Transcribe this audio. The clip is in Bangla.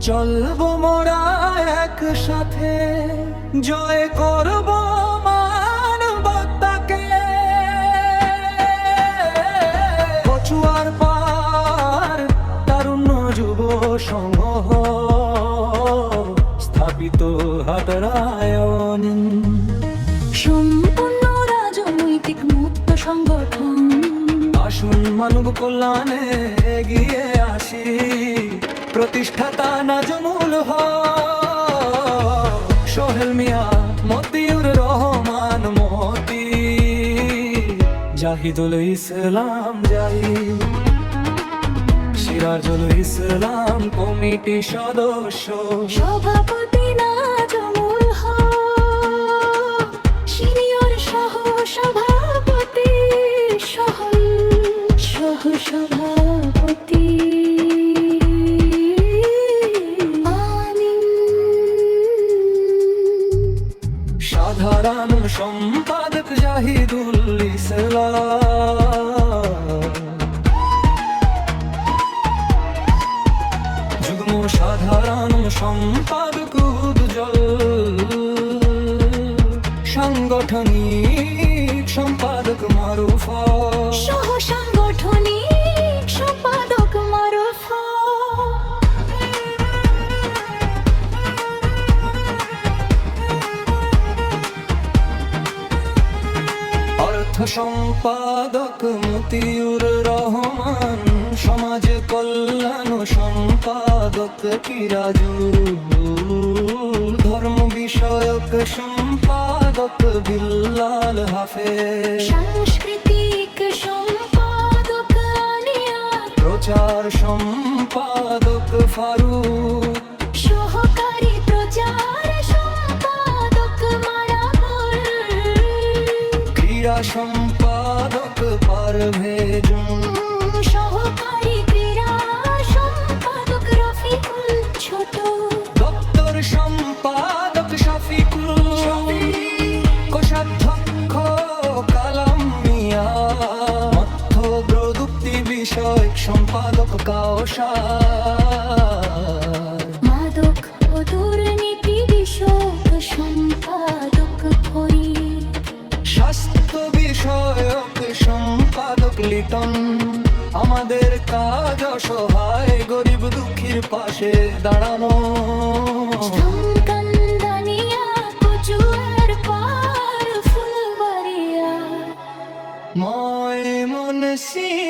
চলবো মোরা একসাথে, জয় করব মানবতাকে। কচুয়ার পার তারুণ্য যুব সংঘ স্থাপিত হাতরায়ণ, সম্পূর্ণ রাজনৈতিক মুক্ত সংগঠন। আসুন মানব কল্যাণে এগিয়ে আসি, প্রতিষ্ঠাতা নাজমুল হক, সোহেল মিয়া, মতিউর রহমান মতি, জাহিদুল ইসলাম জাহিদ, সিরাজুল ইসলাম কমিটি সদস্য, সভাপতি নাজমুল হক, সিনিয়র সহ সভাপতি, সহ সভাপতি। সাধারণ সম্পাদক জাহিদুল ইসলাম, যুগ্ম সাধারণ সম্পাদক উজ্জ্বল, সাংগঠনিক সম্পাদক মারুফ, সহ সাংগঠনিক সম্পাদক মারুফ। অর্থ সম্পাদক মতিউর রহমান, সমাজ কল্যাণ সম্পাদক কিরাজুল, ধর্ম বিষয়ক সম্পাদক বিল্লাল হাফেজ, সাংস্কৃতিক সম্পাদক আনিয়া, প্রচার সম্পাদক ফারুক, সহকারী প্রচার সম্পাদক মারাবুল, ক্রীড়া সম্পাদক পারভেজ, সহকারী ক্রীড়া সম্পাদক রফিকুল ছোট, দপ্তর সম্পাদক শফিকুল, কোষাধ্যক্ষ কালাম মিয়া, তথ্য প্রযুক্তি বিষয়ক সম্পাদক কাওসার, মাদক ও দুর্নীতি বিষয়ক সম্পাদক ফরিদ, স্বাস্থ্য বিষয়ক সম্পাদক লিটন। আমাদের কাজ অসহায় গরিব দুঃখীর পাশে দাঁড়ানো, কান্দানিয়া, কচুয়ার পার, ফুলবাড়িয়া, ময়মনসিংহ